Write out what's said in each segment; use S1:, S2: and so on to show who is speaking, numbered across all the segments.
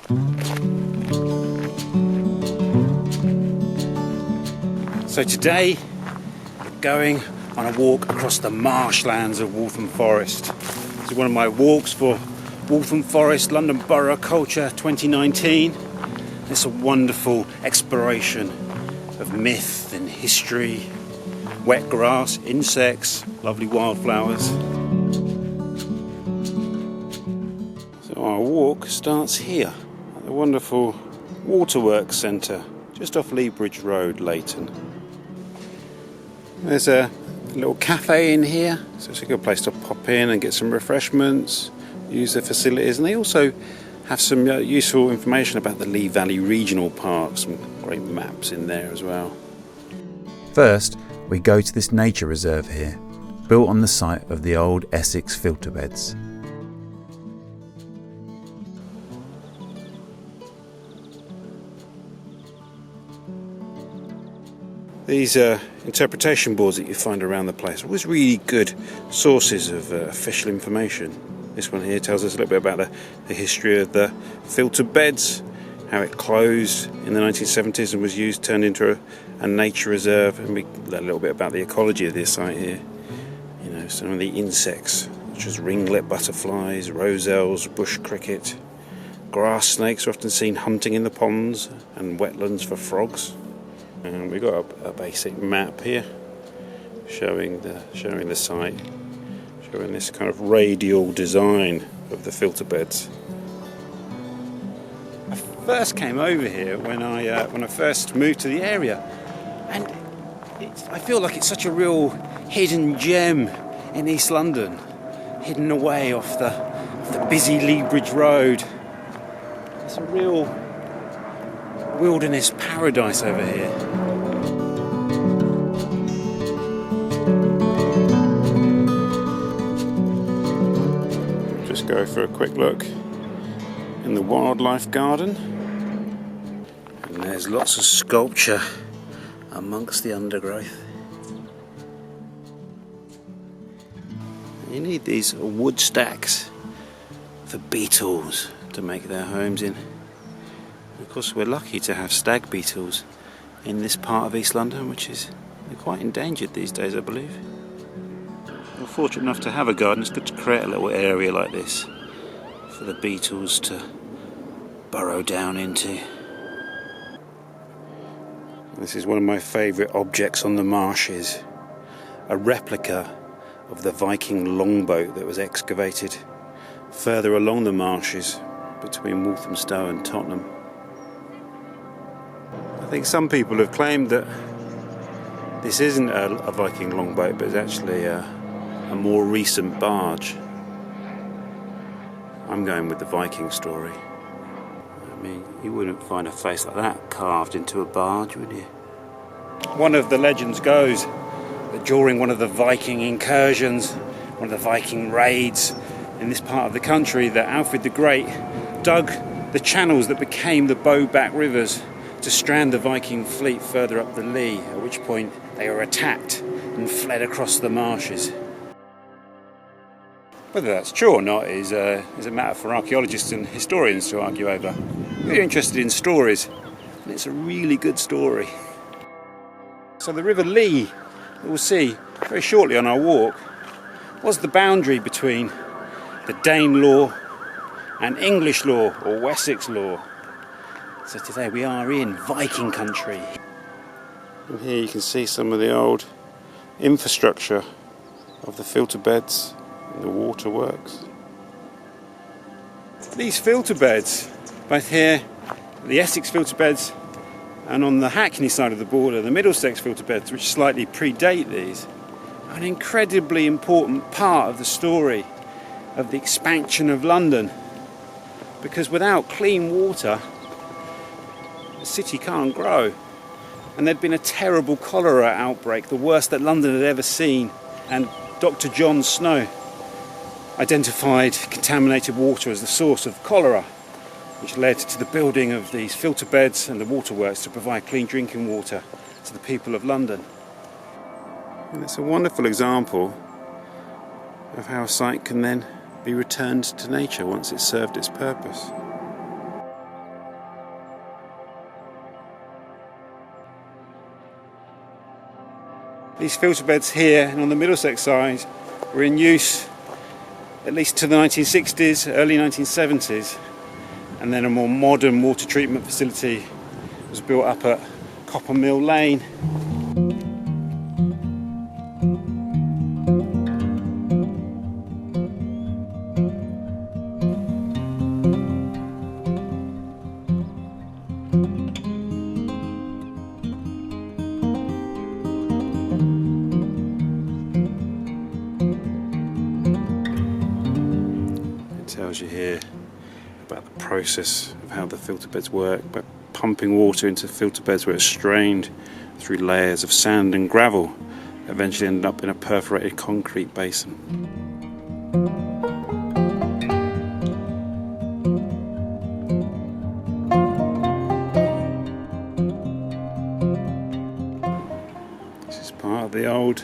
S1: So today we're going on a walk across the marshlands of Waltham Forest. This is one of my walks for Waltham Forest London Borough Culture 2019. It's a wonderful exploration of myth and history, wet grass, insects, lovely wildflowers. So our walk starts here at the wonderful Waterworks Centre, just off Lee Bridge Road, Leyton. There's a little cafe in here, so it's a good place to pop in and get some refreshments, use the facilities, and they also have some useful information about the Lee Valley Regional Park, some great maps in there as well.
S2: First, we go to this nature reserve here, built on the site of the old Essex Filter Beds.
S1: These interpretation boards that you find around the place are always really good sources of official information. This one here tells us a little bit about the history of the filter beds, how it closed in the 1970s and was turned into a nature reserve, and we learn a little bit about the ecology of this site here. You know, some of the insects, such as ringlet butterflies, roselles, bush cricket. Grass snakes are often seen hunting in the ponds, and wetlands for frogs. And we've got a basic map here showing the site, showing this kind of radial design of the filter beds. I first came over here when I first moved to the area, and I feel like it's such a real hidden gem in East London, hidden away off the busy Lee Bridge Road. It's a real wilderness paradise over here. Just go for a quick look in the wildlife garden, and there's lots of sculpture amongst the undergrowth. You need these wood stacks for beetles to make their homes in. Of course, we're lucky to have stag beetles in this part of East London, which is quite endangered these days, I believe. We're fortunate enough to have a garden. It's good to create a little area like this for the beetles to burrow down into. This is one of my favourite objects on the marshes, a replica of the Viking longboat that was excavated further along the marshes between Walthamstow and Tottenham. I think some people have claimed that this isn't a Viking longboat, but it's actually a more recent barge. I'm going with the Viking story. I mean, you wouldn't find a face like that carved into a barge, would you? One of the legends goes that during one of the Viking incursions, one of the Viking raids in this part of the country, that Alfred the Great dug the channels that became the Bowback rivers to strand the Viking fleet further up the Lee, at which point they were attacked and fled across the marshes. Whether that's true or not is a matter for archaeologists and historians to argue over. We're interested in stories, and it's a really good story. So the River Lee, that we'll see very shortly on our walk, was the boundary between the Dane law and English law, or Wessex law. So today we are in Viking country. And here you can see some of the old infrastructure of the filter beds and the waterworks. These filter beds, both here, the Essex filter beds, and on the Hackney side of the border, the Middlesex filter beds, which slightly predate these, are an incredibly important part of the story of the expansion of London. Because without clean water, the city can't grow. And there'd been a terrible cholera outbreak, the worst that London had ever seen, and Dr. John Snow identified contaminated water as the source of cholera, which led to the building of these filter beds and the waterworks to provide clean drinking water to the people of London. And it's a wonderful example of how a site can then be returned to nature once it's served its purpose. These filter beds here and on the Middlesex side were in use at least to the 1960s, early 1970s, and then a more modern water treatment facility was built up at Copper Mill Lane. Tells you here about the process of how the filter beds work, by pumping water into filter beds where it's strained through layers of sand and gravel, eventually end up in a perforated concrete basin. This is part of the old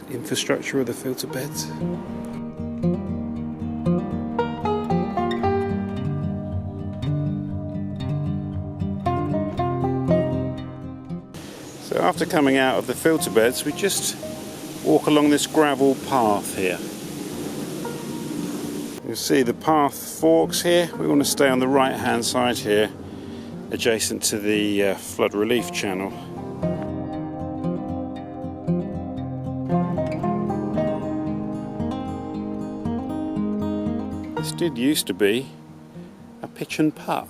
S1: infrastructure of the filter beds. So after coming out of the filter beds, we just walk along this gravel path here. You'll see the path forks here. We want to stay on the right hand side here, adjacent to the flood relief channel. This did used to be a pitch and putt.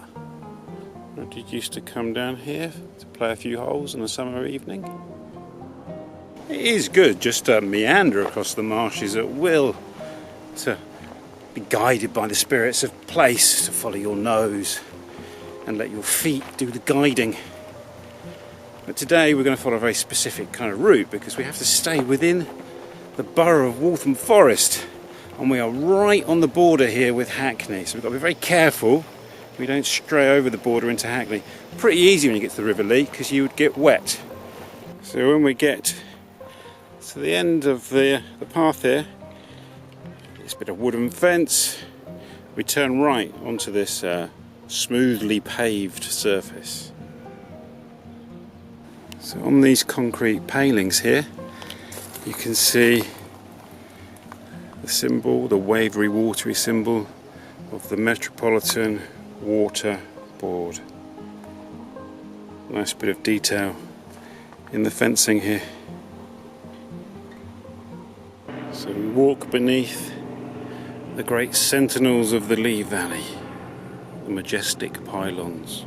S1: I did used to come down here to play a few holes on a summer evening. It is good just to meander across the marshes at will, to be guided by the spirits of place, to follow your nose and let your feet do the guiding. But today we're going to follow a very specific kind of route because we have to stay within the Borough of Waltham Forest, and we are right on the border here with Hackney, so we've got to be very careful we don't stray over the border into Hackney. Pretty easy when you get to the River Lee because you would get wet. So when we get to the end of the path here, this bit of wooden fence, we turn right onto this smoothly paved surface. So on these concrete palings here, you can see the symbol, the wavery, watery symbol of the Metropolitan Water Board. Nice bit of detail in the fencing here. So we walk beneath the great sentinels of the Lee Valley, the majestic pylons.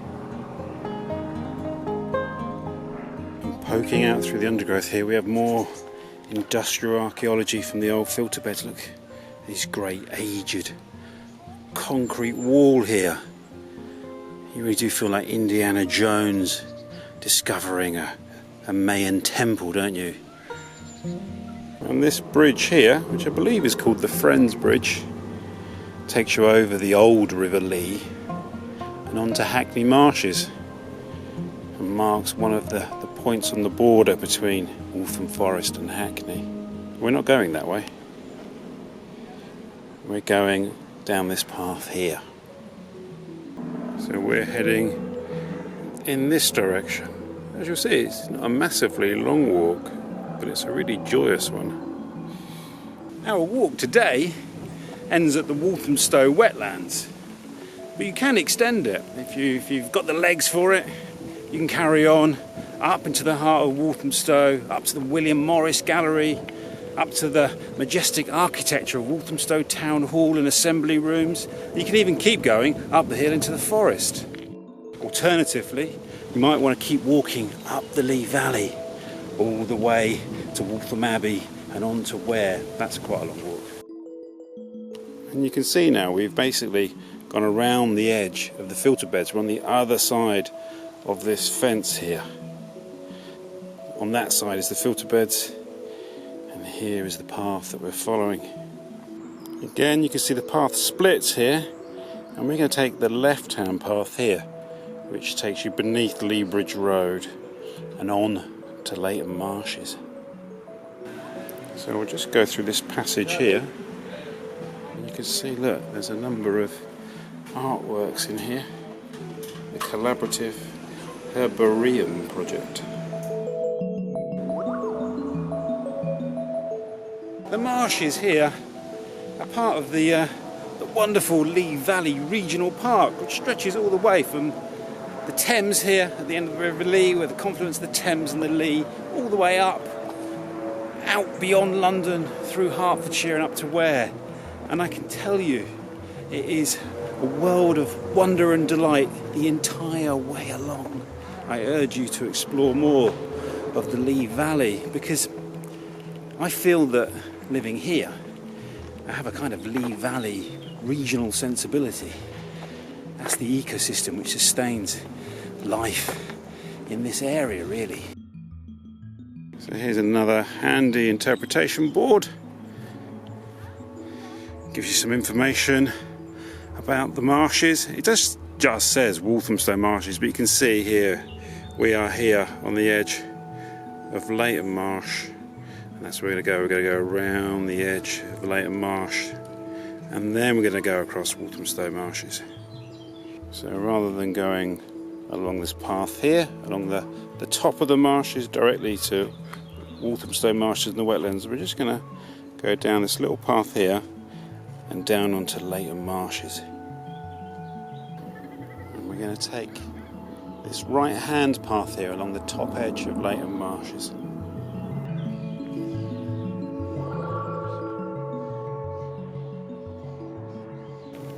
S1: And poking out through the undergrowth here, we have more industrial archaeology from the old filter beds. Look, this great aged concrete wall here. You really do feel like Indiana Jones discovering a Mayan temple, don't you? And this bridge here, which I believe is called the Friends Bridge, takes you over the old River Lee and onto Hackney Marshes, and marks one of the points on the border between Waltham Forest and Hackney. We're not going that way. We're going down this path here. So we're heading in this direction. As you'll see, it's not a massively long walk, but it's a really joyous one. Our walk today ends at the Walthamstow Wetlands, but you can extend it. If you've got the legs for it, you can carry on up into the heart of Walthamstow, up to the William Morris Gallery, up to the majestic architecture of Walthamstow Town Hall and Assembly Rooms. You can even keep going up the hill into the forest. Alternatively, you might want to keep walking up the Lee Valley all the way to Waltham Abbey and on to Ware. That's quite a long walk. And you can see now we've basically gone around the edge of the filter beds. We're on the other side of this fence here. On that side is the filter beds, and here is the path that we're following. Again, you can see the path splits here, and we're going to take the left-hand path here, which takes you beneath Lea Bridge Road and on to Leyton Marshes. So we'll just go through this passage here, and you can see, look, there's a number of artworks in here. The collaborative Herbarium project. marshes here are part of the wonderful Lee Valley Regional Park, which stretches all the way from the Thames here at the end of the River Lee, where the confluence of the Thames and the Lee, all the way up, out beyond London, through Hertfordshire and up to Ware. And I can tell you, it is a world of wonder and delight the entire way along. I urge you to explore more of the Lee Valley, because I feel that living here, I have a kind of Lee Valley regional sensibility. That's the ecosystem which sustains life in this area, really. So here's another handy interpretation board. Gives you some information about the marshes. It just says Walthamstow Marshes, but you can see here we are here on the edge of Leyton Marsh, and that's where we're going to go around the edge of Leyton Marsh, and then we're going to go across Walthamstow Marshes. So rather than going along this path here, along the top of the marshes directly to Walthamstow Marshes and the wetlands, we're just going to go down this little path here and down onto Leyton Marshes. And we're going to take this right hand path here along the top edge of Leyton Marshes.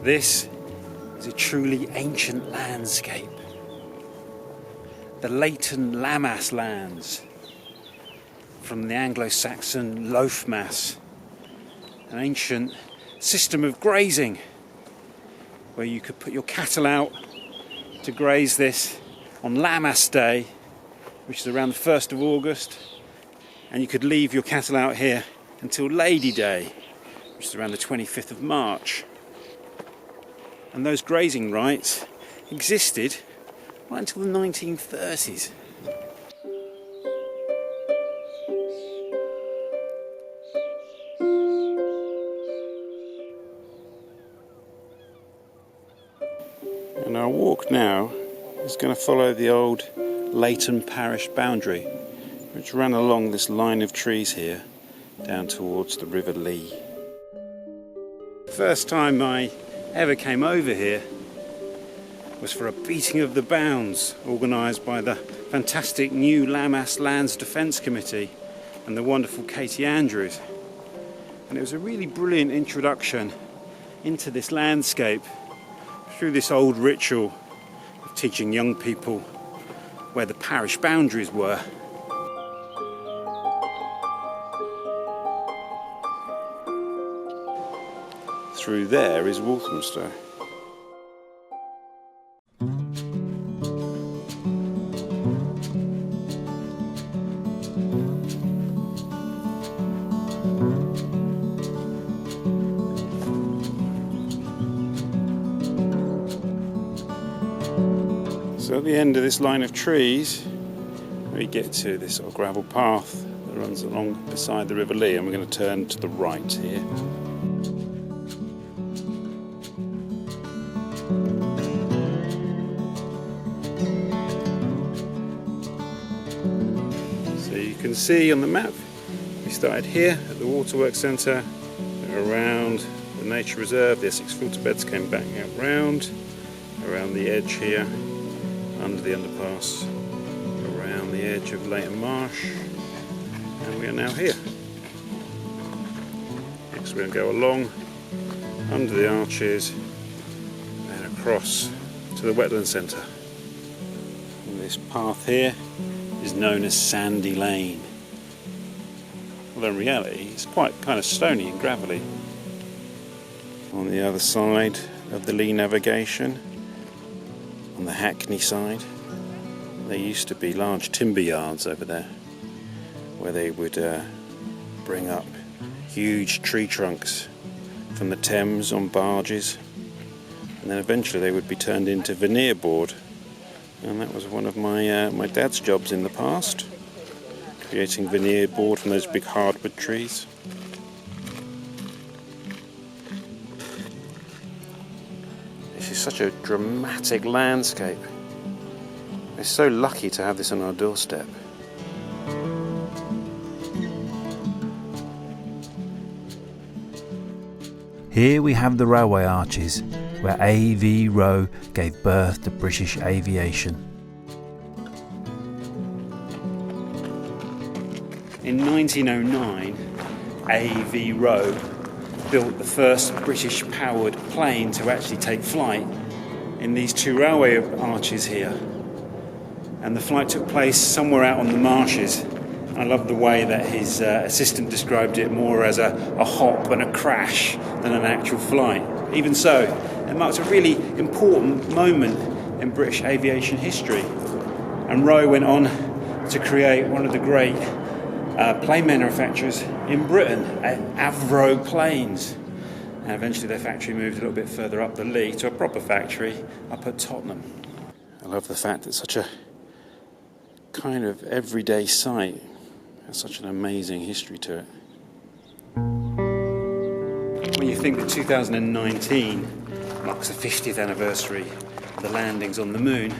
S1: This is a truly ancient landscape. The Leyton Lammas Lands, from the Anglo-Saxon loafmas, an ancient system of grazing where you could put your cattle out to graze this on Lammas Day, which is around the 1st of August, and you could leave your cattle out here until Lady Day, which is around the 25th of March. And those grazing rights existed right until the 1930s. And our walk now is going to follow the old Leyton parish boundary, which ran along this line of trees here down towards the River Lee. First time I ever came over here was for a beating of the bounds organised by the fantastic new Lammas Lands Defence Committee and the wonderful Katie Andrews. And it was a really brilliant introduction into this landscape through this old ritual of teaching young people where the parish boundaries were. Through there is Walthamstow. So at the end of this line of trees, we get to this sort of gravel path that runs along beside the River Lee, and we're going to turn to the right here. So you can see on the map, we started here at the Waterworks Centre, around the nature reserve, the Essex Filter Beds came back out around the edge here, under the underpass, around the edge of Leyton Marsh, and we are now here. Next we're going to go along under the arches and across to the Wetlands Centre. And this path here is known as Sandy Lane, although in reality it's quite kind of stony and gravelly. On the other side of the Lee navigation, on the Hackney side, there used to be large timber yards over there where they would bring up huge tree trunks from the Thames on barges, and then eventually they would be turned into veneer board, and that was one of my dad's jobs in the past, creating veneer board from those big hardwood trees. This is such a dramatic landscape. We're so lucky to have this on our doorstep.
S2: Here we have the railway arches, where A.V. Roe gave birth to British aviation.
S1: In 1909, A.V. Roe built the first British-powered plane to actually take flight in these two railway arches here. And the flight took place somewhere out on the marshes. I love the way that his assistant described it more as a hop and a crash than an actual flight. Even so, it marks a really important moment in British aviation history. And Roe went on to create one of the great plane manufacturers in Britain, Avro Planes. And eventually their factory moved a little bit further up the Lea to a proper factory up at Tottenham. I love the fact that such a kind of everyday site has such an amazing history to it. When you think that 2019 marks the 50th anniversary of the landings on the moon,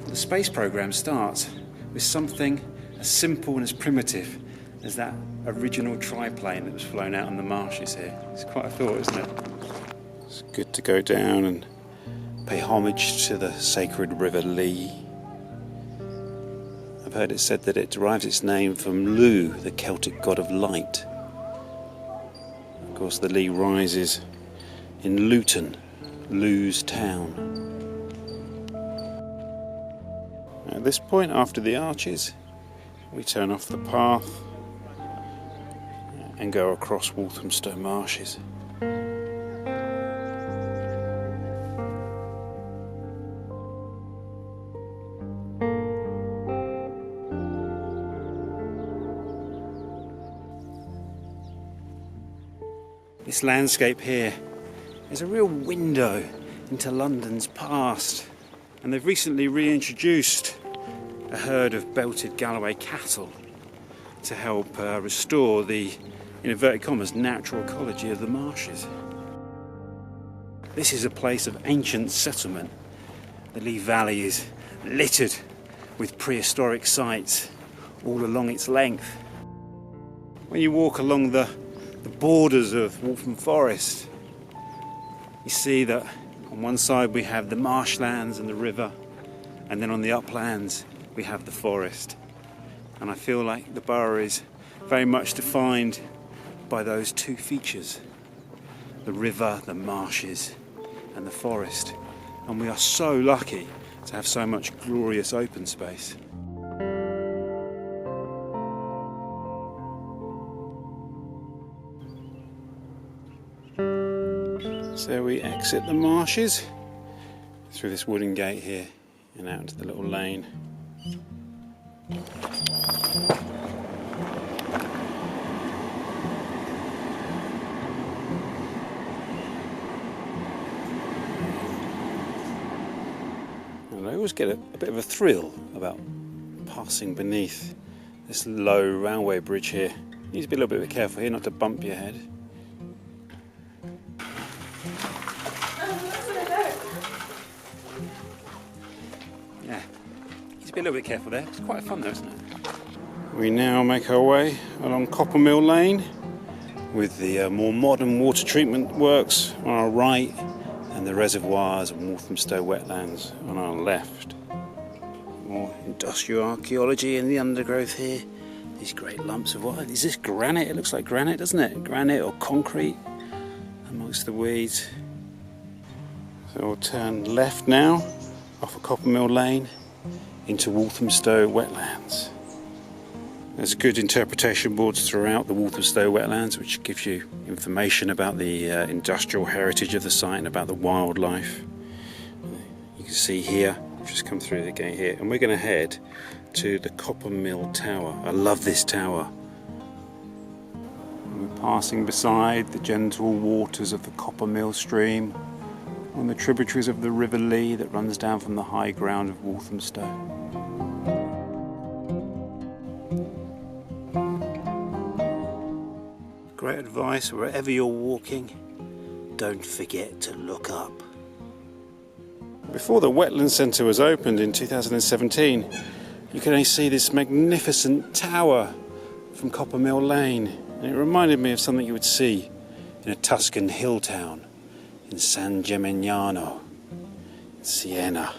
S1: the space program starts with something as simple and as primitive as that original triplane that was flown out on the marshes here. It's quite a thought, isn't it? It's good to go down and pay homage to the sacred river Lea. I've heard it said that it derives its name from Lu, the Celtic god of light. Of course, the Lea rises in Luton, Lu's town. At this point, after the arches, we turn off the path and go across Walthamstow Marshes. This landscape here is a real window into London's past, and they've recently reintroduced a herd of belted Galloway cattle to help restore the, in inverted commas, natural ecology of the marshes. This is a place of ancient settlement. The Lea Valley is littered with prehistoric sites all along its length. When you walk along the borders of Waltham Forest, you see that on one side we have the marshlands and the river, and then on the uplands we have the forest. And I feel like the borough is very much defined by those two features: the river, the marshes, and the forest. And we are so lucky to have so much glorious open space. So we exit the marshes through this wooden gate here and out into the little lane. And I always get a bit of a thrill about passing beneath this low railway bridge here. You need to be a little bit careful here not to bump your head. Be a little bit careful there. It's quite fun though, isn't it? We now make our way along Coppermill Lane with the more modern water treatment works on our right and the reservoirs of Walthamstow Wetlands on our left. More industrial archaeology in the undergrowth here. These great lumps of what? Is this granite? It looks like granite, doesn't it? Granite or concrete amongst the weeds. So we'll turn left now off of Coppermill Lane into Walthamstow Wetlands. There's good interpretation boards throughout the Walthamstow Wetlands which gives you information about the industrial heritage of the site and about the wildlife. You can see here, we've just come through the gate here, and we're going to head to the Coppermill Tower. I love this tower. We're passing beside the gentle waters of the Coppermill stream on the tributaries of the River Lea that runs down from the high ground of Walthamstow. Great advice: wherever you're walking, don't forget to look up. Before the Wetlands Centre was opened in 2017, you can only see this magnificent tower from Coppermill Lane, and it reminded me of something you would see in a Tuscan hill town in San Gimignano, Siena.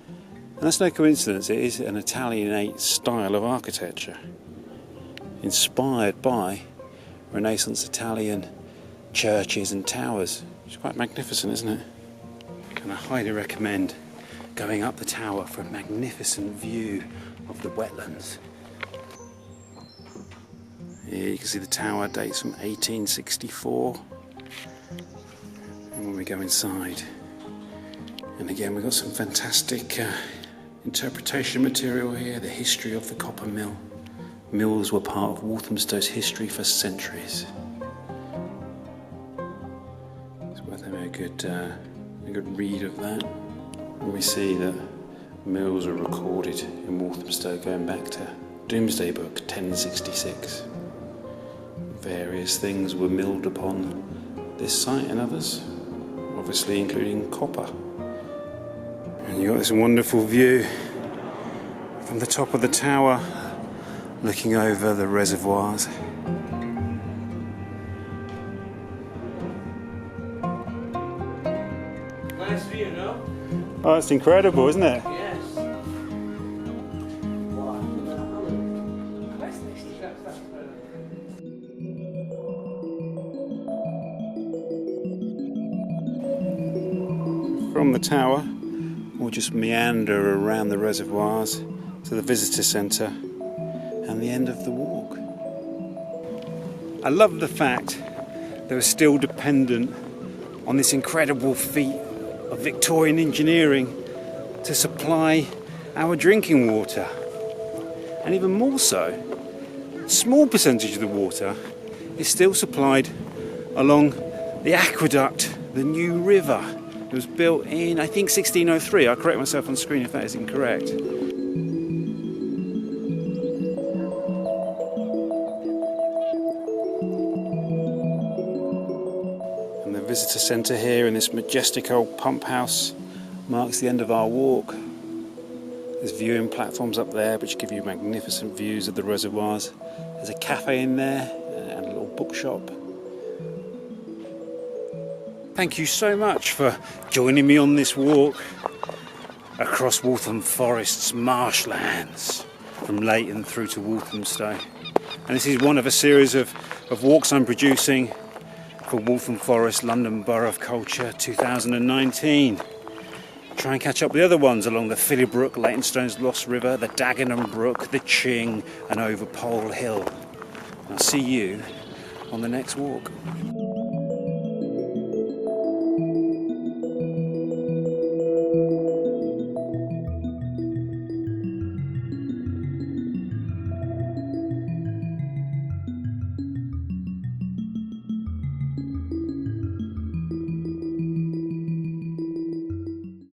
S1: And that's no coincidence, it is an Italianate style of architecture, inspired by Renaissance Italian churches and towers. It's quite magnificent, isn't it? And I highly recommend going up the tower for a magnificent view of the wetlands. Here you can see the tower dates from 1864. And when we go inside, and again we've got some fantastic interpretation material here, the history of the copper mill. Mills were part of Walthamstow's history for centuries. It's worth having a good read of that. And we see that mills were recorded in Walthamstow going back to Domesday Book 1066. Various things were milled upon this site and others, obviously including copper. And you've got this wonderful view from the top of the tower, looking over the reservoirs.
S3: Nice view, no?
S1: Oh, it's incredible, isn't it?
S3: Yes.
S1: From the tower, we'll just meander around the reservoirs to the visitor centre and the end of the walk. I love the fact that we're still dependent on this incredible feat of Victorian engineering to supply our drinking water. And even more so, a small percentage of the water is still supplied along the aqueduct, the New River. It was built in, I think, 1603. I'll correct myself on screen if that is incorrect. And the visitor centre here in this majestic old pump house marks the end of our walk. There's viewing platforms up there which give you magnificent views of the reservoirs. There's a cafe in there and a little bookshop. Thank you so much for joining me on this walk across Waltham Forest's marshlands, from Leyton through to Walthamstow. And this is one of a series of walks I'm producing for Waltham Forest London Borough of Culture 2019. Try and catch up with the other ones along the Phillybrook, Leytonstone's Lost River, the Dagenham Brook, the Ching and over Pole Hill. And I'll see you on the next walk.